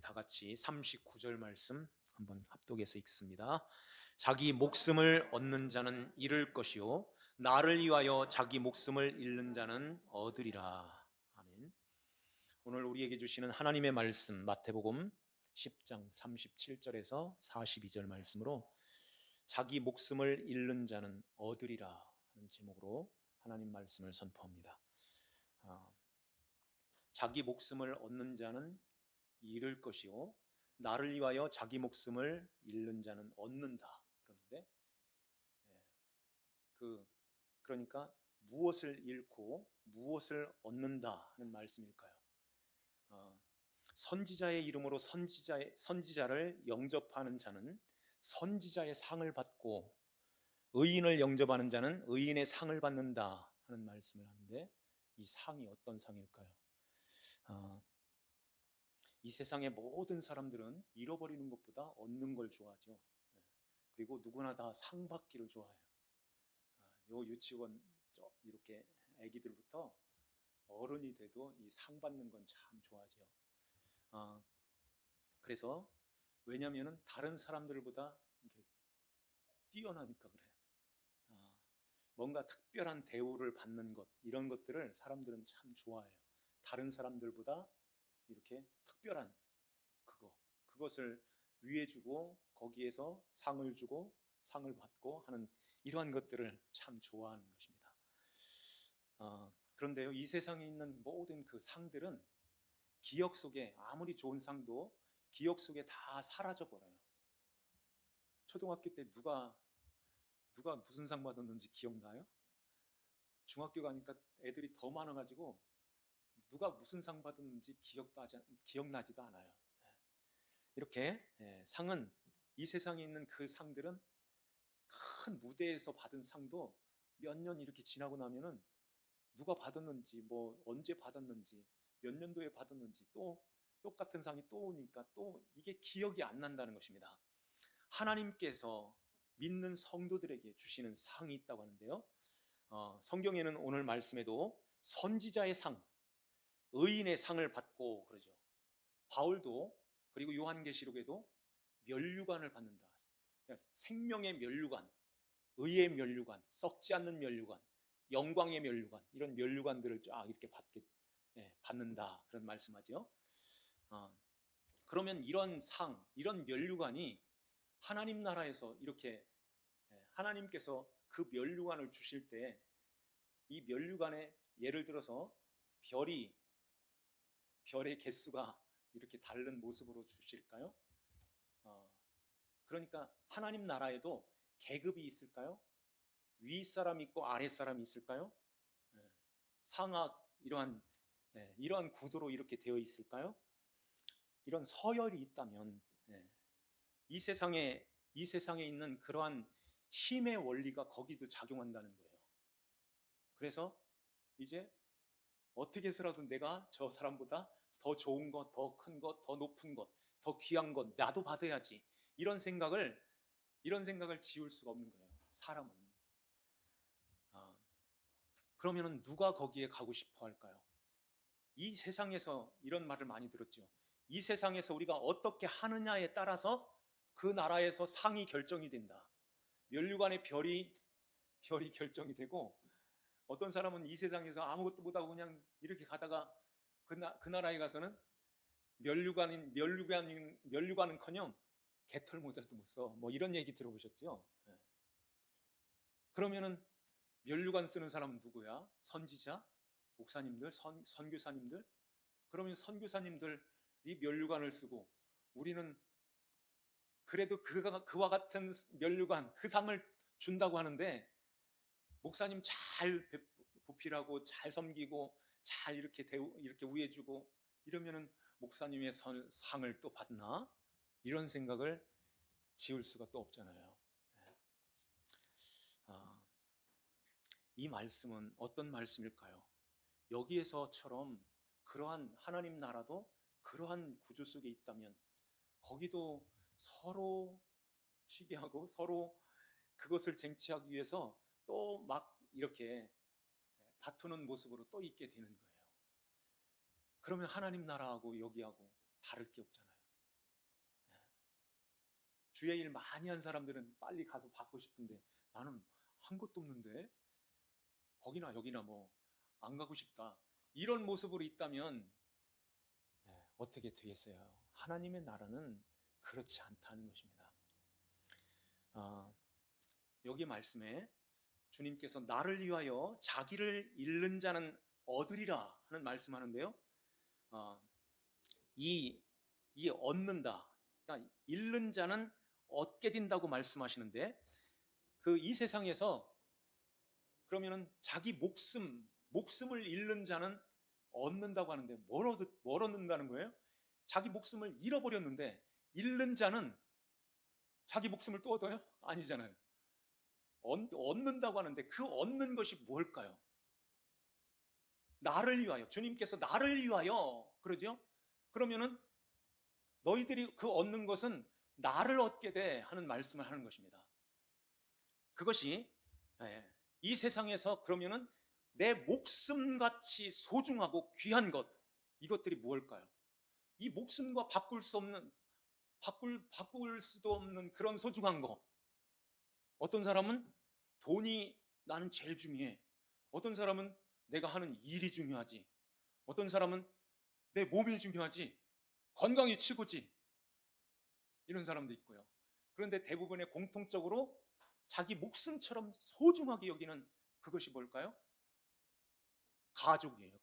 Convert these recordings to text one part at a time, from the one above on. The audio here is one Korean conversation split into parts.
다 같이 39절 말씀 한번 합독해서 읽습니다. 자기 목숨을 얻는 자는 잃을 것이요 나를 위하여 자기 목숨을 잃는 자는 얻으리라. 아멘. 오늘 우리에게 주시는 하나님의 말씀 마태복음 10장 37절에서 42절 말씀으로 자기 목숨을 잃는 자는 얻으리라 하는 제목으로 하나님 말씀을 선포합니다. 자기 목숨을 얻는 자는 잃을 것이요 나를 위하여 자기 목숨을 잃는 자는 얻는다. 그런데 그러니까 무엇을 잃고 무엇을 얻는다 하는 말씀일까요? 선지자의 이름으로 선지자를 영접하는 자는 선지자의 상을 받고 의인을 영접하는 자는 의인의 상을 받는다 하는 말씀을 하는데 이 상이 어떤 상일까요? 이 세상의 모든 사람들은 잃어버리는 것보다 얻는 걸 좋아하죠. 그리고 누구나 다 상 받기를 좋아해요. 요 유치원 이렇게 아기들부터 어른이 돼도 이 상 받는 건 참 좋아하죠. 그래서 왜냐하면 다른 사람들보다 이렇게 뛰어나니까 그래요. 뭔가 특별한 대우를 받는 것 이런 것들을 사람들은 참 좋아해요. 다른 사람들보다 이렇게 특별한 그것을 위해주고 거기에서 상을 주고 상을 받고 하는 이러한 것들을 참 좋아하는 것입니다. 그런데요, 이 세상에 있는 모든 그 상들은 기억 속에 아무리 좋은 상도 기억 속에 다 사라져 버려요. 초등학교 때 누가 무슨 상 받았는지 기억나요? 중학교 가니까 애들이 더 많아가지고 누가 무슨 상 받았는지 기억나지도 않아요. 이렇게 상은 이 세상에 있는 그 상들은 큰 무대에서 받은 상도 몇 년 이렇게 지나고 나면은 누가 받았는지 뭐 언제 받았는지 몇 년도에 받았는지 또 똑같은 상이 또 오니까 또 이게 기억이 안 난다는 것입니다. 하나님께서 믿는 성도들에게 주시는 상이 있다고 하는데요. 성경에는 오늘 말씀에도 선지자의 상, 의인의 상을 받고 그러죠. 바울도 그리고 요한계시록에도 면류관을 받는다. 그러니까 생명의 면류관, 의의 면류관, 썩지 않는 면류관, 영광의 면류관 이런 면류관들을 쫙 이렇게 받는다 그런 말씀하죠. 그러면 이런 상, 이런 면류관이 하나님 나라에서 이렇게 하나님께서 그 면류관을 주실 때 이 면류관에 예를 들어서 별의 개수가 이렇게 다른 모습으로 주실까요? 그러니까 하나님 나라에도 계급이 있을까요? 윗사람이 있고 아랫사람이 있을까요? 상악 이러한 구도로 이렇게 되어 있을까요? 이런 서열이 있다면 이 세상에 있는 그러한 힘의 원리가 거기도 작용한다는 거예요. 그래서 이제 어떻게 해서라도 내가 저 사람보다 더 좋은 것, 더 큰 것, 더 높은 것, 더 귀한 것 나도 받아야지 이런 생각을 지울 수가 없는 거예요. 사람은. 그러면은 누가 거기에 가고 싶어 할까요? 이 세상에서 이런 말을 많이 들었죠. 이 세상에서 우리가 어떻게 하느냐에 따라서 그 나라에서 상이 결정이 된다. 면류관의 별이 결정이 되고 어떤 사람은 이 세상에서 아무것도 못하고 그냥 이렇게 가다가 그 나라에 가서는 면류관은커녕 개털 모자도 못 써. 뭐 이런 얘기 들어보셨죠? 그러면은 면류관 쓰는 사람은 누구야? 선지자, 목사님들, 선교사님들. 그러면 선교사님들이 면류관을 쓰고 우리는 그래도 그와 같은 면류관, 그 상을 준다고 하는데 목사님 잘 보필하고 잘 섬기고 잘 이렇게 우애주고 이러면은 목사님의 상을 또 받나? 이런 생각을 지울 수가 또 없잖아요. 이 말씀은 어떤 말씀일까요? 여기에서처럼 그러한 하나님 나라도 그러한 구조 속에 있다면 거기도 서로 시기하고 서로 그것을 쟁취하기 위해서 또 막 이렇게 다투는 모습으로 또 있게 되는 거예요. 그러면 하나님 나라하고 여기하고 다를 게 없잖아요. 주의 일 많이 한 사람들은 빨리 가서 받고 싶은데 나는 한 것도 없는데 거기나 여기나 뭐 안 가고 싶다. 이런 모습으로 있다면 어떻게 되겠어요? 하나님의 나라는 그렇지 않다는 것입니다. 여기 말씀에 주님께서 나를 위하여 자기를 잃는 자는 얻으리라 하는 말씀하는데요. 이 얻는다, 그러니까 잃는 자는 얻게 된다고 말씀하시는데 이 세상에서 그러면은 자기 목숨을 잃는 자는 얻는다고 하는데 뭘 얻는다는 거예요? 자기 목숨을 잃어버렸는데 잃는 자는 자기 목숨을 또 얻어요? 아니잖아요. 얻는다고 하는데 그 얻는 것이 무엇일까요? 나를 위하여, 주님께서 나를 위하여 그러죠? 그러면은 너희들이 그 얻는 것은 나를 얻게 돼 하는 말씀을 하는 것입니다. 그것이 이 세상에서 그러면은 내 목숨같이 소중하고 귀한 것, 이것들이 무엇일까요? 이 목숨과 바꿀 수도 없는 그런 소중한 거. 어떤 사람은 돈이 나는 제일 중요해. 어떤 사람은 내가 하는 일이 중요하지. 어떤 사람은 내 몸이 중요하지. 건강이 최고지. 이런 사람도 있고요. 그런데 대부분의 공통적으로 자기 목숨처럼 소중하게 여기는 그것이 뭘까요? 가족이에요.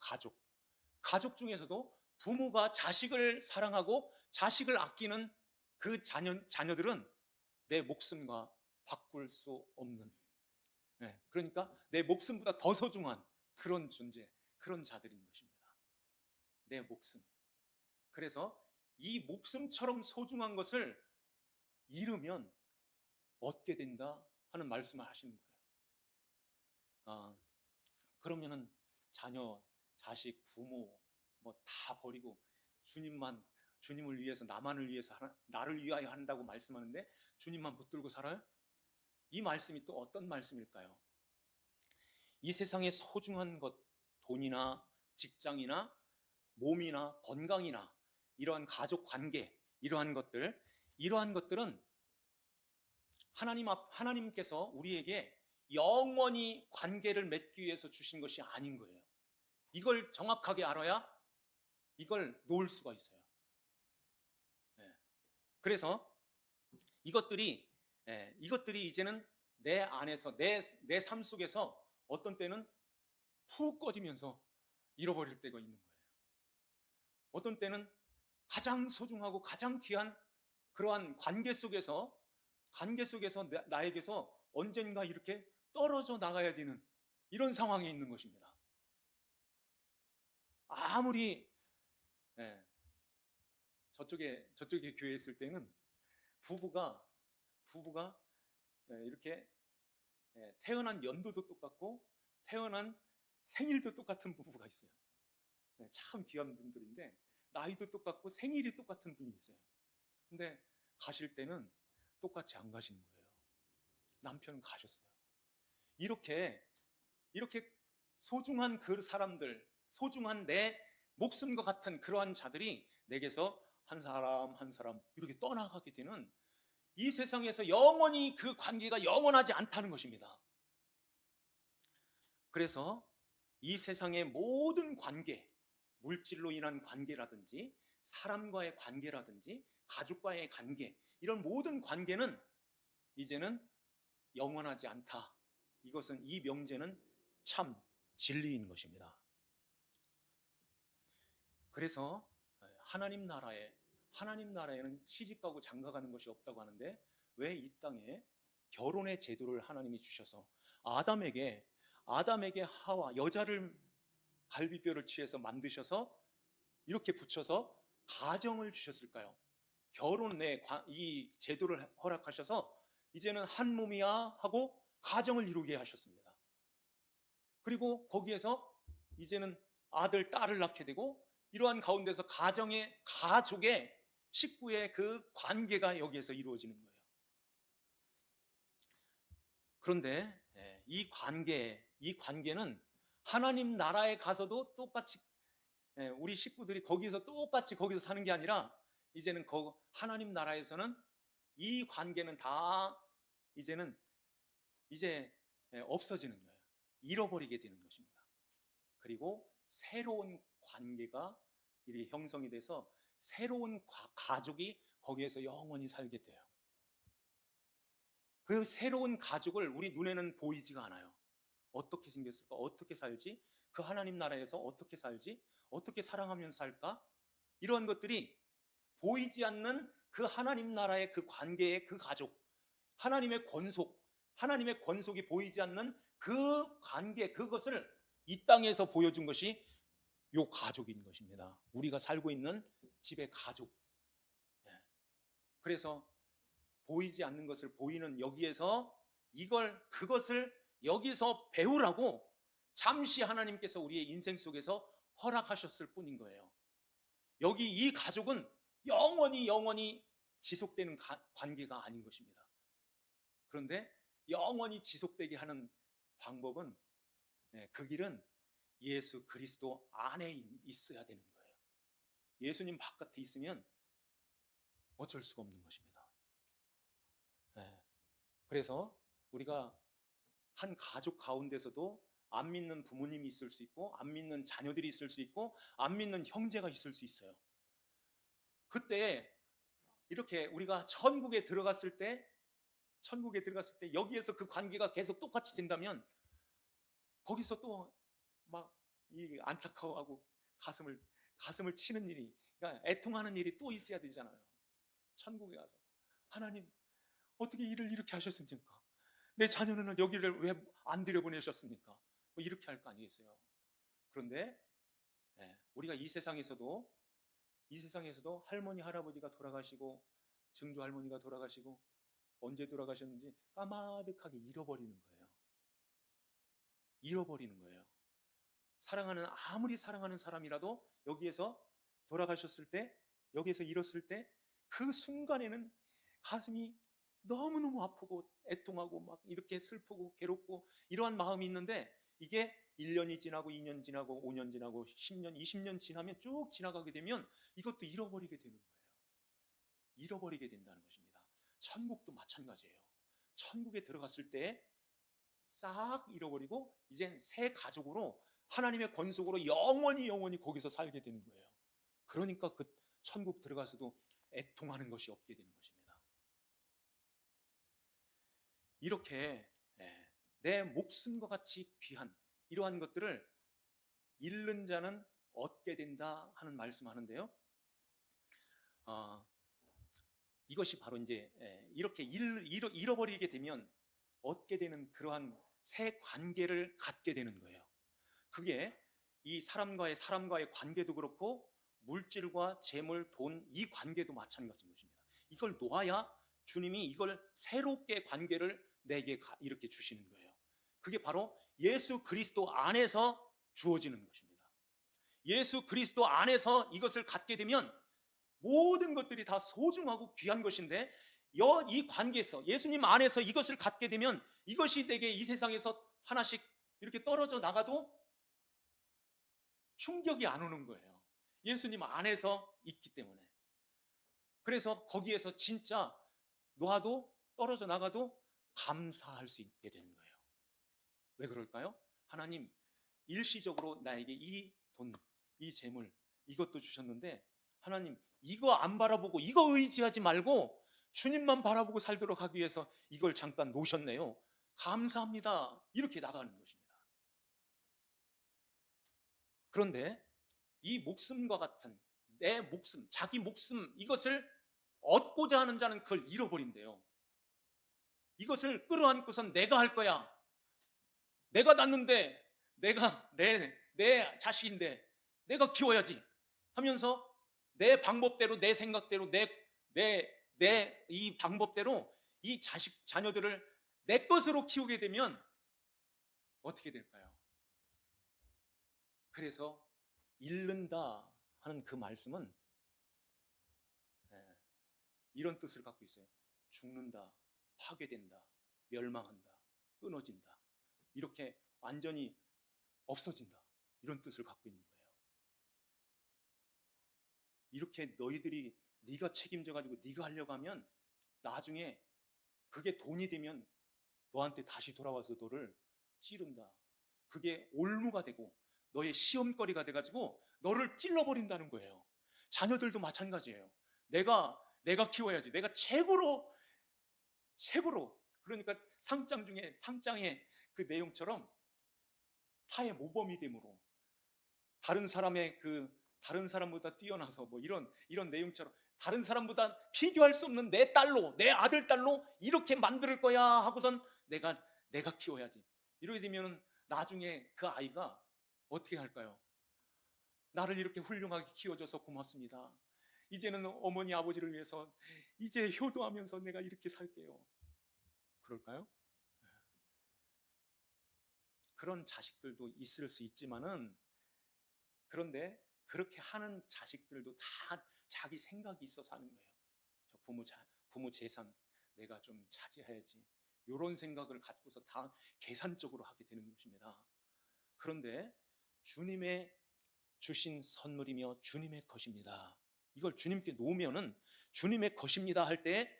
가족 중에서도 부모가 자식을 사랑하고 자식을 아끼는 그 자녀들은 내 목숨과 바꿀 수 없는, 그러니까 내 목숨보다 더 소중한 그런 존재, 그런 자들인 것입니다. 내 목숨. 그래서 이 목숨처럼 소중한 것을 잃으면 얻게 된다 하는 말씀을 하시는 거예요. 그러면은 자녀, 자식, 부모 뭐 다 버리고 주님을 위해서, 나만을 위해서, 나를 위하여 한다고 말씀하는데 주님만 붙들고 살아요? 이 말씀이 또 어떤 말씀일까요? 이 세상의 소중한 것, 돈이나 직장이나 몸이나 건강이나 이러한 가족 관계, 이러한 것들은 하나님께서 우리에게 영원히 관계를 맺기 위해서 주신 것이 아닌 거예요. 이걸 정확하게 알아야 이걸 놓을 수가 있어요. 그래서 이것들이 이제는 내 안에서, 내 삶 속에서 어떤 때는 푹 꺼지면서 잃어버릴 때가 있는 거예요. 어떤 때는 가장 소중하고 가장 귀한 그러한 관계 속에서 나에게서 언젠가 이렇게 떨어져 나가야 되는 이런 상황에 있는 것입니다. 아무리 저쪽에 교회에 있을 때는 부부가 이렇게 태어난 연도도 똑같고 태어난 생일도 똑같은 부부가 있어요. 참 귀한 분들인데 나이도 똑같고 생일이 똑같은 분이 있어요. 근데 가실 때는 똑같이 안 가시는 거예요. 남편은 가셨어요. 이렇게 소중한 그 사람들, 소중한 내 목숨과 같은 그러한 자들이 내게서 한 사람 한 사람 이렇게 떠나가게 되는, 이 세상에서 영원히 그 관계가 영원하지 않다는 것입니다. 그래서 이 세상의 모든 관계, 물질로 인한 관계라든지 사람과의 관계라든지 가족과의 관계, 이런 모든 관계는 이제는 영원하지 않다. 이 명제는 참 진리인 것입니다. 그래서 하나님 나라에는 시집가고 장가가는 것이 없다고 하는데 왜 이 땅에 결혼의 제도를 하나님이 주셔서 아담에게 하와, 여자를 갈비뼈를 취해서 만드셔서 이렇게 붙여서 가정을 주셨을까요? 결혼의 이 제도를 허락하셔서 이제는 한 몸이야 하고 가정을 이루게 하셨습니다. 그리고 거기에서 이제는 아들, 딸을 낳게 되고 이러한 가운데서 가족의 식구의 그 관계가 여기에서 이루어지는 거예요. 그런데 이 관계는 하나님 나라에 가서도 똑같이 우리 식구들이 거기서 사는 게 아니라 이제는 하나님 나라에서는 이 관계는 다 이제는 이제 없어지는 거예요. 잃어버리게 되는 것입니다. 그리고 새로운 관계가 이렇게 형성이 돼서 새로운 가족이 거기에서 영원히 살게 돼요. 그 새로운 가족을 우리 눈에는 보이지가 않아요. 어떻게 생겼을까? 어떻게 살지? 그 하나님 나라에서 어떻게 살지? 어떻게 사랑하면서 살까? 이런 것들이 보이지 않는 그 하나님 나라의 그 관계의 그 가족, 하나님의 권속이 보이지 않는 그 관계, 그것을 이 땅에서 보여준 것이 요 가족인 것입니다. 우리가 살고 있는 집의 가족. 그래서 보이지 않는 것을 보이는 여기에서 그것을 여기서 배우라고 잠시 하나님께서 우리의 인생 속에서 허락하셨을 뿐인 거예요. 여기 이 가족은 영원히 지속되는 관계가 아닌 것입니다. 그런데 영원히 지속되게 하는 방법은 그 길은 예수 그리스도 안에 있어야 되는 거예요. 예수님 바깥에 있으면 어쩔 수가 없는 것입니다. 그래서 우리가 한 가족 가운데서도 안 믿는 부모님이 있을 수 있고, 안 믿는 자녀들이 있을 수 있고, 안 믿는 형제가 있을 수 있어요. 그때 이렇게 우리가 천국에 들어갔을 때 여기에서 그 관계가 계속 똑같이 된다면 거기서 또 막 이 안타까워하고 가슴을 치는 일이, 그러니까 애통하는 일이 또 있어야 되잖아요. 천국에 가서 하나님 어떻게 일을 이렇게 하셨습니까? 내 자녀는 여기를 왜 안 들여보내셨습니까? 뭐 이렇게 할 거 아니겠어요? 그런데 우리가 이 세상에서도 할머니 할아버지가 돌아가시고 증조 할머니가 돌아가시고 언제 돌아가셨는지 까마득하게 잃어버리는 거예요. 아무리 사랑하는 사람이라도 여기에서 돌아가셨을 때, 여기에서 잃었을 때 그 순간에는 가슴이 너무너무 아프고 애통하고 막 이렇게 슬프고 괴롭고 이러한 마음이 있는데, 이게 1년이 지나고 2년 지나고 5년 지나고 10년 20년 지나면 쭉 지나가게 되면 이것도 잃어버리게 되는 거예요. 잃어버리게 된다는 것입니다. 천국도 마찬가지예요. 천국에 들어갔을 때 싹 잃어버리고 이젠 새 가족으로 하나님의 권속으로 영원히 거기서 살게 되는 거예요. 그러니까 그 천국 들어가서도 애통하는 것이 없게 되는 것입니다. 이렇게 내 목숨과 같이 귀한 이러한 것들을 잃는 자는 얻게 된다 하는 말씀하는데요. 이것이 바로 이제 이렇게 잃어버리게 되면 얻게 되는 그러한 새 관계를 갖게 되는 거예요. 그게 이 사람과의 관계도 그렇고 물질과 재물, 돈, 이 관계도 마찬가지인 것입니다. 이걸 놓아야 주님이 이걸 새롭게 관계를 내게 이렇게 주시는 거예요. 그게 바로 예수 그리스도 안에서 주어지는 것입니다. 예수 그리스도 안에서 이것을 갖게 되면 모든 것들이 다 소중하고 귀한 것인데, 이 관계에서 예수님 안에서 이것을 갖게 되면 이것이 내게 이 세상에서 하나씩 이렇게 떨어져 나가도 충격이 안 오는 거예요. 예수님 안에서 있기 때문에. 그래서 거기에서 진짜 놓아도 떨어져 나가도 감사할 수 있게 되는 거예요. 왜 그럴까요? 하나님 일시적으로 나에게 이 돈, 이 재물, 이것도 주셨는데 하나님 이거 안 바라보고 이거 의지하지 말고 주님만 바라보고 살도록 하기 위해서 이걸 잠깐 놓으셨네요. 감사합니다. 이렇게 나가는 것입니다. 그런데 이 목숨과 같은 내 목숨, 자기 목숨, 이것을 얻고자 하는 자는 그걸 잃어버린대요. 이것을 끌어안고선 내가 할 거야. 내가 낳는데, 내가 내 자식인데 내가 키워야지 하면서 내 방법대로, 내 생각대로, 내 이 방법대로 이 자녀들을 내 것으로 키우게 되면 어떻게 될까요? 그래서 잃는다 하는 그 말씀은 이런 뜻을 갖고 있어요. 죽는다, 파괴된다, 멸망한다, 끊어진다, 이렇게 완전히 없어진다, 이런 뜻을 갖고 있는 거예요. 이렇게 너희들이 네가 책임져 가지고 네가 하려고 하면 나중에 그게 돈이 되면 너한테 다시 돌아와서 너를 찌른다. 그게 올무가 되고 너의 시험거리가 돼가지고 너를 찔러버린다는 거예요. 자녀들도 마찬가지예요. 내가 키워야지. 내가 최고로 그러니까 상장의 그 내용처럼 타의 모범이 됨으로 다른 사람보다 뛰어나서 뭐 이런 내용처럼 다른 사람보다 비교할 수 없는 내 딸로, 내 아들 딸로 이렇게 만들 거야 하고선 내가 키워야지. 이렇게 되면 나중에 그 아이가 어떻게 할까요? 나를 이렇게 훌륭하게 키워줘서 고맙습니다. 이제는 어머니 아버지를 위해서 이제 효도하면서 내가 이렇게 살게요. 그럴까요? 그런 자식들도 있을 수 있지만은, 그런데 그렇게 하는 자식들도 다 자기 생각이 있어서 하는 거예요. 저 부모 재산 내가 좀 차지해야지. 이런 생각을 갖고서 다 계산적으로 하게 되는 것입니다. 그런데 주님의 주신 선물이며 주님의 것입니다. 이걸 주님께 놓으면은 주님의 것입니다 할 때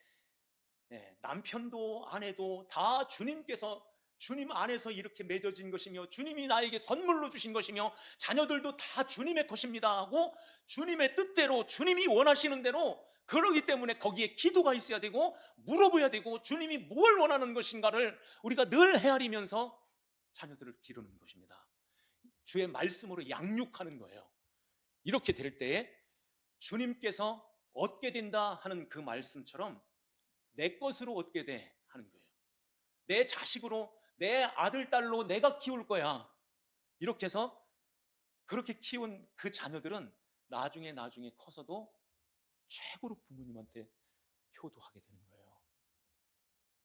남편도 아내도 다 주님 안에서 이렇게 맺어진 것이며 주님이 나에게 선물로 주신 것이며 자녀들도 다 주님의 것입니다 하고 주님의 뜻대로 주님이 원하시는 대로, 그러기 때문에 거기에 기도가 있어야 되고 물어봐야 되고 주님이 뭘 원하는 것인가를 우리가 늘 헤아리면서 자녀들을 기르는 것입니다. 주의 말씀으로 양육하는 거예요. 이렇게 될 때에 주님께서 얻게 된다 하는 그 말씀처럼 내 것으로 얻게 돼 하는 거예요. 내 자식으로, 내 아들 딸로 내가 키울 거야. 이렇게 해서 그렇게 키운 그 자녀들은 나중에 커서도 최고로 부모님한테 효도하게 되는 거예요.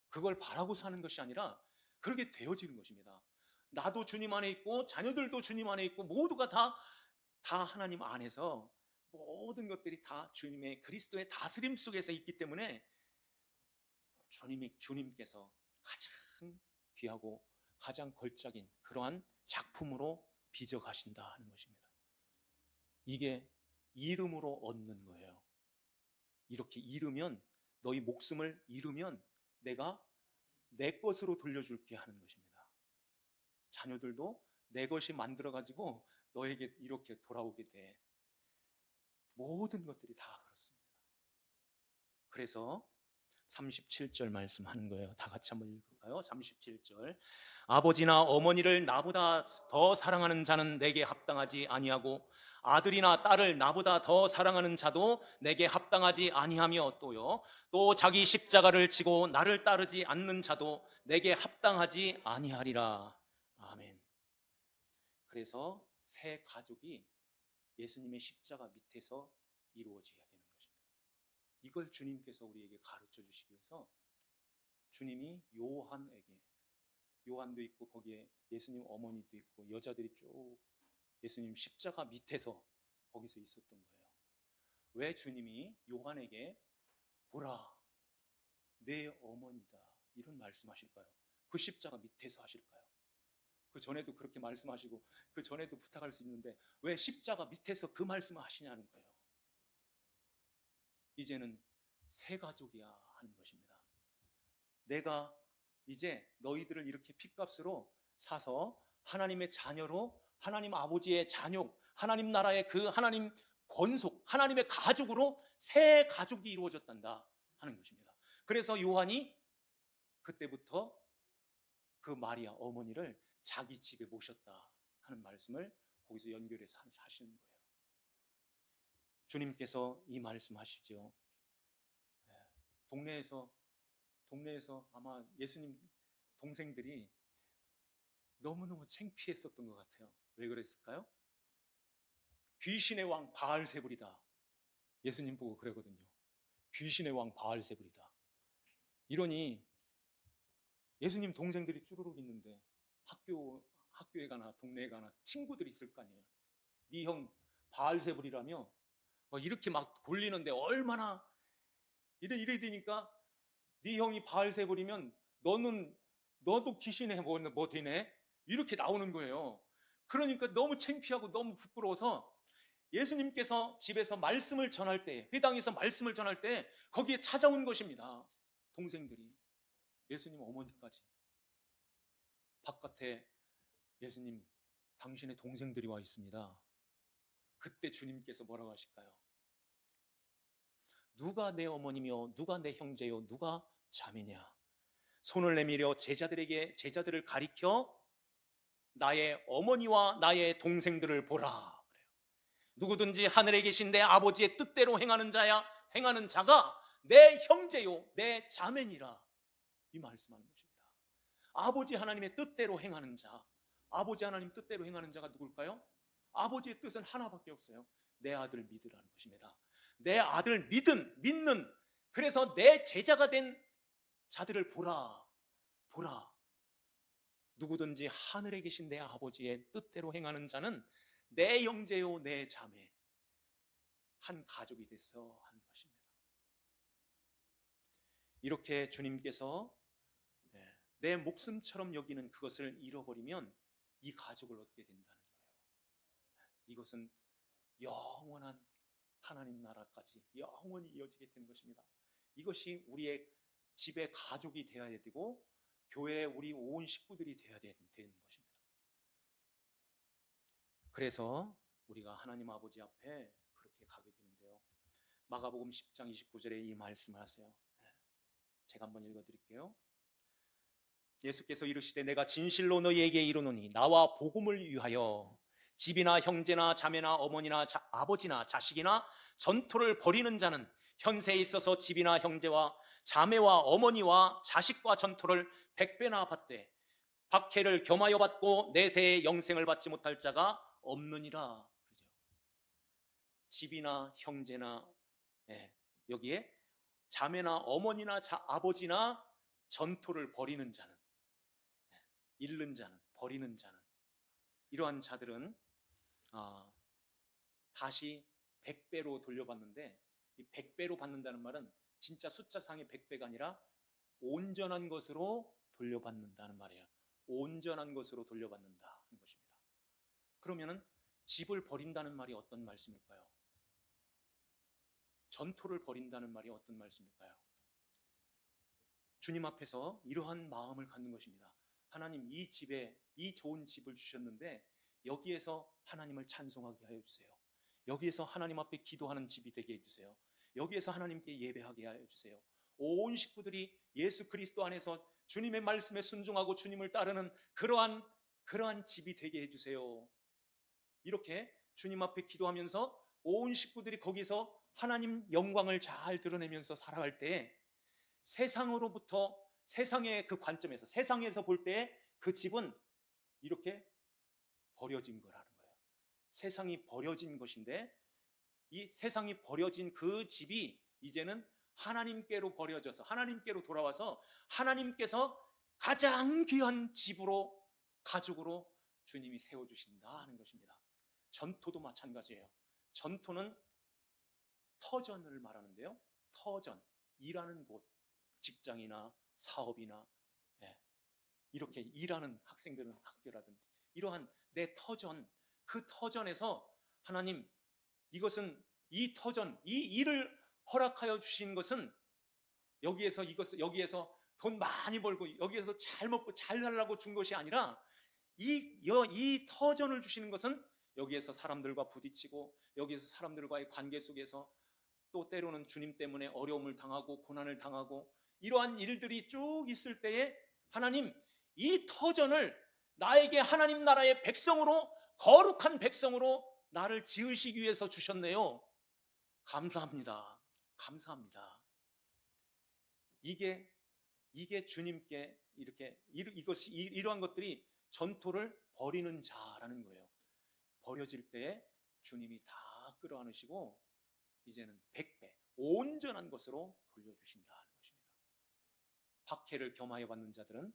그걸 바라고 사는 것이 아니라 그렇게 되어지는 것입니다. 나도 주님 안에 있고 자녀들도 주님 안에 있고 모두가 다 하나님 안에서 모든 것들이 다 주님의 그리스도의 다스림 속에서 있기 때문에 주님께서 가장 귀하고 가장 걸작인 그러한 작품으로 빚어 가신다 하는 것입니다. 이게 이름으로 얻는 거예요. 이렇게 잃으면, 너희 목숨을 잃으면 내가 내 것으로 돌려줄게 하는 것입니다. 자녀들도 내 것이 만들어가지고 너에게 이렇게 돌아오게 돼. 모든 것들이 다 그렇습니다. 그래서 37절 말씀하는 거예요. 다 같이 한번 읽을까요? 37절. 아버지나 어머니를 나보다 더 사랑하는 자는 내게 합당하지 아니하고 아들이나 딸을 나보다 더 사랑하는 자도 내게 합당하지 아니하며 또 자기 십자가를 지고 나를 따르지 않는 자도 내게 합당하지 아니하리라. 아멘. 그래서 새 가족이 예수님의 십자가 밑에서 이루어져야 되는 것입니다. 이걸 주님께서 우리에게 가르쳐 주시기 위해서 주님이 요한도 있고 거기에 예수님 어머니도 있고 여자들이 쭉 예수님 십자가 밑에서 거기서 있었던 거예요. 왜 주님이 요한에게 보라 내 어머니다 이런 말씀하실까요? 그 십자가 밑에서 하실까요? 그 전에도 그렇게 말씀하시고 그 전에도 부탁할 수 있는데 왜 십자가 밑에서 그 말씀을 하시냐는 거예요. 이제는 새 가족이야 하는 것입니다. 내가 이제 너희들을 이렇게 핏값으로 사서 하나님의 자녀로, 하나님 아버지의 자녀, 하나님 나라의 그 하나님 권속, 하나님의 가족으로 새 가족이 이루어졌단다 하는 것입니다. 그래서 요한이 그때부터 그 마리아 어머니를 자기 집에 모셨다 하는 말씀을 거기서 연결해서 하시는 거예요. 주님께서 이 말씀하시죠. 동네에서 아마 예수님 동생들이 너무너무 창피했었던 것 같아요. 왜 그랬을까요? 귀신의 왕 바알세불이다. 예수님 보고 그러거든요. 귀신의 왕 바알세불이다. 이러니 예수님 동생들이 쭈루룩 있는데 학교에 가나 동네에 가나 친구들이 있을 거 아니에요. 네 형 바알세불이라며 이렇게 막 돌리는데 얼마나 이래 되니까 네 형이 바알세불이면 너도 귀신에 뭐 되네? 이렇게 나오는 거예요. 그러니까 너무 창피하고 너무 부끄러워서 예수님께서 집에서 말씀을 전할 때, 회당에서 말씀을 전할 때 거기에 찾아온 것입니다. 동생들이, 예수님 어머니까지 바깥에 예수님 당신의 동생들이 와 있습니다. 그때 주님께서 뭐라고 하실까요? 누가 내 어머니며 누가 내 형제요 누가 자매냐? 손을 내밀어 제자들을 가리켜 나의 어머니와 나의 동생들을 보라 그래요. 누구든지 하늘에 계신 내 아버지의 뜻대로 행하는 자가 내 형제요 내 자매니라, 이 말씀하는 것입니다. 아버지 하나님의 뜻대로 행하는 자, 아버지 하나님 뜻대로 행하는 자가 누굴까요? 아버지의 뜻은 하나밖에 없어요. 내 아들 믿으라는 것입니다. 내 아들 믿는, 그래서 내 제자가 된 자들을 보라. 누구든지 하늘에 계신 내 아버지의 뜻대로 행하는 자는 내 형제요 내 자매, 한 가족이 됐어 하는 것입니다. 이렇게 주님께서 내 목숨처럼 여기는 그것을 잃어버리면 이 가족을 얻게 된다는 거예요. 이것은 영원한 하나님 나라까지 영원히 이어지게 되는 것입니다. 이것이 우리의 집의 가족이 되어야 되고 교회에 우리 온 식구들이 되어야 되는 것입니다. 그래서 우리가 하나님 아버지 앞에 그렇게 가게 되는데요. 마가복음 10장 29절에 이 말씀을 하세요. 제가 한번 읽어드릴게요. 예수께서 이르시되 내가 진실로 너희에게 이르노니 나와 복음을 위하여 집이나 형제나 자매나 어머니나 아버지나 자식이나 전토를 벌이는 자는 현세에 있어서 집이나 형제와 자매와 어머니와 자식과 전토를 100배나 받되 박해를 겸하여 받고 내세의 영생을 받지 못할 자가 없느니라. 그러죠. 집이나 형제나 여기에 자매나 어머니나 아버지나 전토를 벌이는 자는, 잃는 자는, 버리는 자는, 이러한 자들은 다시 100배로 돌려받는데, 이 100배로 받는다는 말은 진짜 숫자상의 100배가 아니라 온전한 것으로 돌려받는다는 말이에요. 온전한 것으로 돌려받는다는 것입니다. 그러면은 집을 버린다는 말이 어떤 말씀일까요? 전토를 버린다는 말이 어떤 말씀일까요? 주님 앞에서 이러한 마음을 갖는 것입니다. 하나님, 이 집에 이 좋은 집을 주셨는데 여기에서 하나님을 찬송하게 하여 주세요. 여기에서 하나님 앞에 기도하는 집이 되게 해주세요. 여기에서 하나님께 예배하게 하여 주세요. 온 식구들이 예수 그리스도 안에서 주님의 말씀에 순종하고 주님을 따르는 그러한 집이 되게 해주세요. 이렇게 주님 앞에 기도하면서 온 식구들이 거기서 하나님 영광을 잘 드러내면서 살아갈 때 세상으로부터, 세상의 그 관점에서, 세상에서 볼 때 그 집은 이렇게 버려진 거라는 거예요. 세상이 버려진 것인데 이 세상이 버려진 그 집이 이제는 하나님께로 버려져서 하나님께로 돌아와서 하나님께서 가장 귀한 집으로, 가족으로 주님이 세워주신다 하는 것입니다. 전토도 마찬가지예요. 전토는 터전을 말하는데요. 터전, 일하는 곳, 직장이나 사업이나 이렇게 일하는 학생들은 학교라든지 이러한 내 터전, 그 터전에서 하나님, 이것은 이 터전, 이 일을 허락하여 주신 것은 여기에서 돈 많이 벌고 여기에서 잘 먹고 잘 살라고 준 것이 아니라 이 터전을 주시는 것은 여기에서 사람들과 부딪히고 여기에서 사람들과의 관계 속에서 또 때로는 주님 때문에 어려움을 당하고 고난을 당하고 이러한 일들이 쭉 있을 때에 하나님, 이 터전을 나에게 하나님 나라의 백성으로, 거룩한 백성으로 나를 지으시기 위해서 주셨네요. 감사합니다. 감사합니다. 이게 주님께 이러한 것들이 전토를 버리는 자라는 거예요. 버려질 때에 주님이 다 끌어안으시고 이제는 100배 온전한 것으로 돌려주신다는 것입니다. 박해를 겸하여 받는 자들은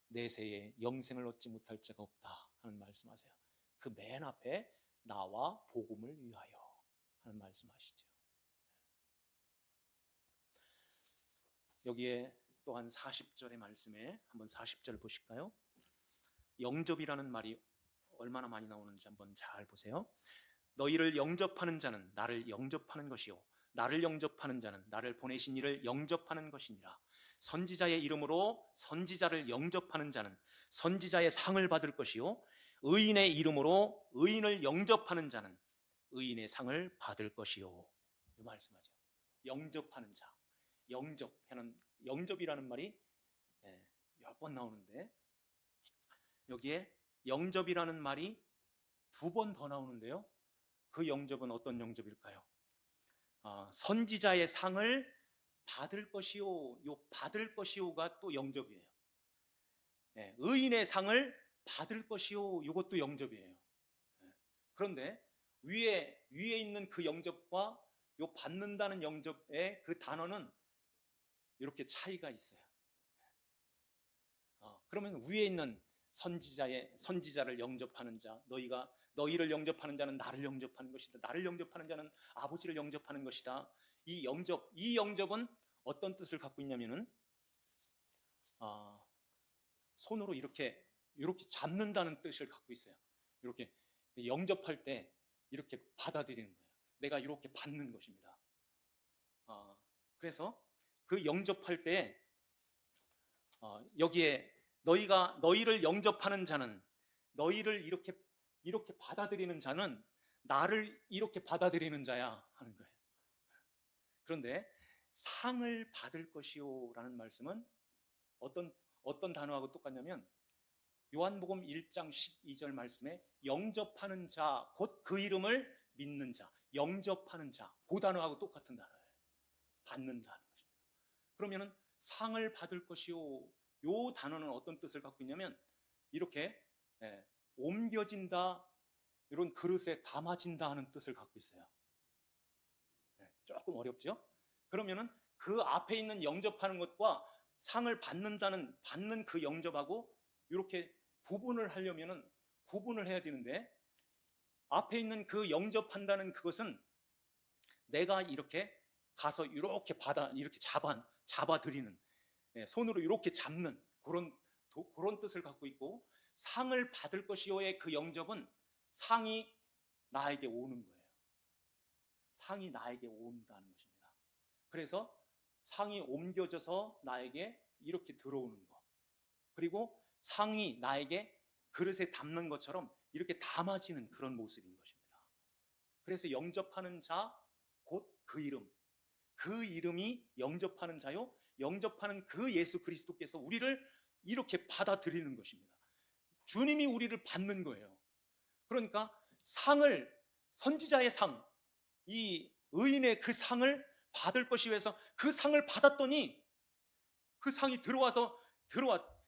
내세에 영생을 얻지 못할 자가 없다 하는 말씀하세요. 그 맨 앞에 나와 복음을 위하여 하는 말씀하시죠. 여기에 또한 40절의 말씀에 한번 40절 보실까요? 영접이라는 말이 얼마나 많이 나오는지 한번 잘 보세요. 너희를 영접하는 자는 나를 영접하는 것이요 나를 영접하는 자는 나를 보내신 이를 영접하는 것이니라. 선지자의 이름으로 선지자를 영접하는 자는 선지자의 상을 받을 것이요, 의인의 이름으로 의인을 영접하는 자는 의인의 상을 받을 것이요. 이 말씀하죠. 영접하는 자, 영접이라는 말이 몇 번 나오는데, 여기에 영접이라는 말이 2번 더 나오는데요. 그 영접은 어떤 영접일까요? 선지자의 상을 받을 것이요. 요 받을 것이요가 또 영접이에요. 의인의 상을 받을 것이요. 이것도 영접이에요. 그런데 위에 있는 그 영접과 요 받는다는 영접의 그 단어는 이렇게 차이가 있어요. 그러면 위에 있는 선지자를 영접하는 자, 너희를 영접하는 자는 나를 영접하는 것이다. 나를 영접하는 자는 아버지를 영접하는 것이다. 이 영접은 어떤 뜻을 갖고 있냐면은 손으로 이렇게 잡는다는 뜻을 갖고 있어요. 이렇게 영접할 때 이렇게 받아들이는 거예요. 내가 이렇게 받는 것입니다. 그래서 그 영접할 때 여기에 너희를 영접하는 자는, 너희를 이렇게 받아들이는 자는 나를 이렇게 받아들이는 자야 하는 거예요. 그런데 상을 받을 것이요라는 말씀은 어떤 단어하고 똑같냐면 요한복음 1장 12절 말씀에 영접하는 자, 곧 그 이름을 믿는 자, 영접하는 자, 그 단어하고 똑같은 단어예요. 받는다는 것입니다. 그러면은 상을 받을 것이요, 요 단어는 어떤 뜻을 갖고 있냐면 이렇게 옮겨진다, 이런 그릇에 담아진다 하는 뜻을 갖고 있어요. 조금 어렵죠? 그러면은 그 앞에 있는 영접하는 것과 상을 받는 그 영접하고 이렇게 구분을 하려면은 구분을 해야 되는데, 앞에 있는 그 영접한다는 그것은 내가 이렇게 가서 이렇게 잡아들이는, 손으로 이렇게 잡는 그런 뜻을 갖고 있고, 상을 받을 것이요의 그 영접은 상이 나에게 오는 거예요. 상이 나에게 온다는 것입니다. 그래서 상이 옮겨져서 나에게 이렇게 들어오는 것, 그리고 상이 나에게 그릇에 담는 것처럼 이렇게 담아지는 그런 모습인 것입니다. 그래서 영접하는 자, 곧 그 이름이 영접하는 자요, 영접하는 그 예수 그리스도께서 우리를 이렇게 받아들이는 것입니다. 주님이 우리를 받는 거예요. 그러니까 선지자의 상, 이 의인의 그 상을 받을 것이 위해서 그 상을 받았더니 그 상이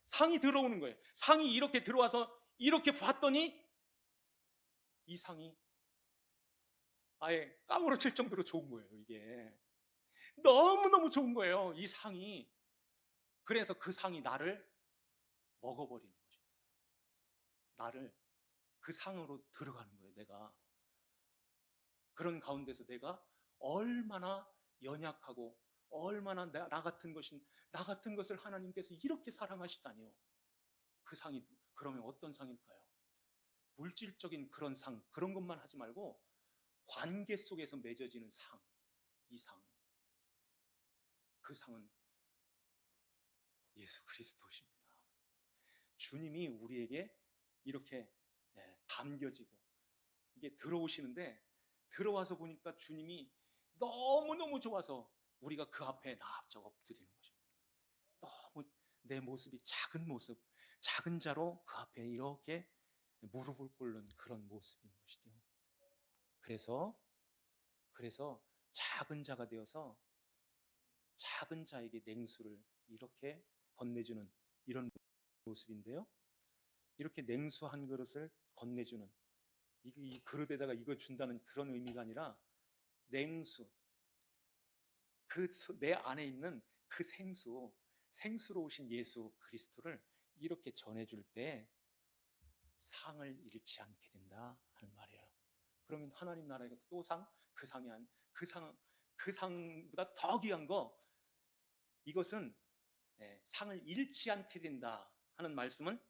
상이 들어오는 거예요. 상이 이렇게 들어와서 이렇게 봤더니 이 상이 아예 까무러칠 정도로 좋은 거예요. 이게 너무너무 좋은 거예요, 이 상이. 그래서 그 상이 나를 먹어버리는 것입니다. 나를 그 상으로 들어가는 거예요. 내가 그런 가운데서 내가 얼마나 연약하고 얼마나 나 같은 것을 하나님께서 이렇게 사랑하시다니요. 그 상이 그러면 어떤 상일까요? 물질적인 그런 상, 그런 것만 하지 말고 관계 속에서 맺어지는 상, 이 상, 그 상은 예수 그리스도십니다. 주님이 우리에게 이렇게 담겨지고 이게 들어오시는데, 들어와서 보니까 주님이 너무너무 좋아서 우리가 그 앞에 납작 엎드리는 것입니다. 너무 내 모습이 작은 자로 그 앞에 이렇게 무릎을 꿇는 그런 모습인 것이죠. 그래서 작은 자가 되어서 작은 자에게 냉수를 이렇게 건네주는 이런 모습인데요. 이렇게 냉수 한 그릇을 건네주는, 이 그릇에다가 이거 준다는 그런 의미가 아니라 냉수, 내 안에 있는 그 생수로 오신 예수 그리스도를 이렇게 전해줄 때 상을 잃지 않게 된다 하는 말이에요. 그러면 하나님 나라에서 또 그 상보다 더 귀한 거, 이것은 상을 잃지 않게 된다 하는 말씀은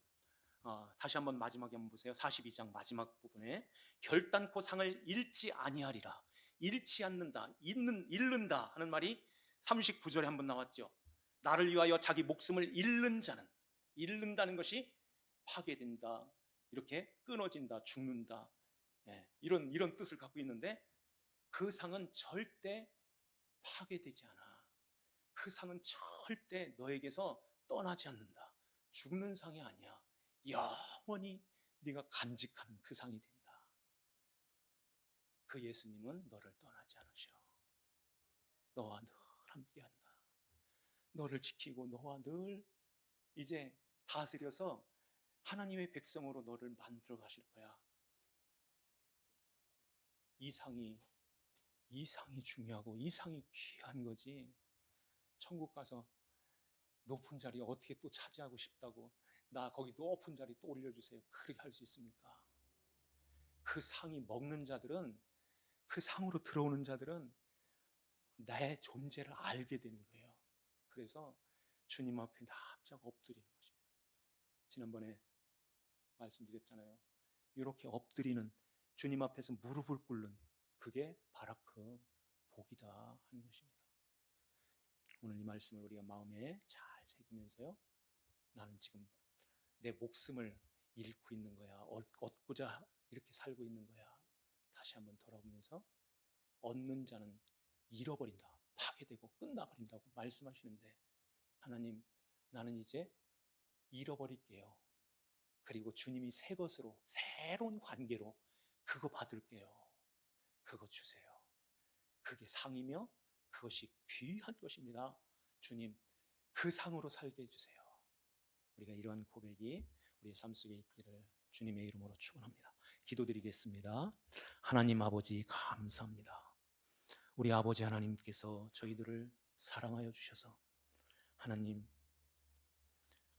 다시 한번 마지막에 한번 보세요. 42장 마지막 부분에 결단코 상을 잃지 아니하리라, 잃지 않는다, 잃는다 하는 말이 39절에 한번 나왔죠. 나를 위하여 자기 목숨을 잃는다는 것이 파괴된다, 이렇게 끊어진다, 죽는다, 이런 뜻을 갖고 있는데, 그 상은 절대 파괴되지 않아. 그 상은 절대 너에게서 떠나지 않는다. 죽는 상이 아니야. 영원히 네가 간직하는 그 상이 된다. 그 예수님은 너를 떠나지 않으셔. 너와 늘 함께한다. 너를 지키고 너와 늘 이제 다스려서 하나님의 백성으로 너를 만들어 가실 거야. 이 상이 중요하고 이 상이 귀한 거지. 천국 가서 높은 자리 어떻게 또 차지하고 싶다고, 나 거기 높은 자리 또 올려주세요, 그렇게 할 수 있습니까? 그 상이 먹는 자들은, 그 상으로 들어오는 자들은 나의 존재를 알게 되는 거예요. 그래서 주님 앞에 납작 엎드리는 것입니다. 지난번에 말씀드렸잖아요. 이렇게 엎드리는, 주님 앞에서 무릎을 꿇는, 그게 바라크 복이다 하는 것입니다. 오늘 이 말씀을 우리가 마음에 잘 새기면서요, 나는 지금 내 목숨을 잃고 있는 거야, 얻고자 이렇게 살고 있는 거야, 다시 한번 돌아보면서, 얻는 자는 잃어버린다, 파괴되고 끝나버린다고 말씀하시는데, 하나님, 나는 이제 잃어버릴게요. 그리고 주님이 새 것으로, 새로운 관계로 그거 받을게요. 그거 주세요. 그게 상이며 그것이 귀한 것입니다. 주님, 그 상으로 살게 해주세요. 우리가 이러한 고백이 우리의 삶 속에 있기를 주님의 이름으로 축원합니다. 기도드리겠습니다. 하나님 아버지, 감사합니다. 우리 아버지 하나님께서 저희들을 사랑하여 주셔서, 하나님,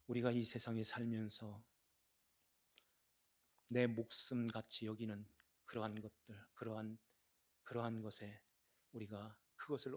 우리가 이 세상에 살면서 내 목숨 같이 여기는 그러한 것들, 그러한 것에 우리가 그것을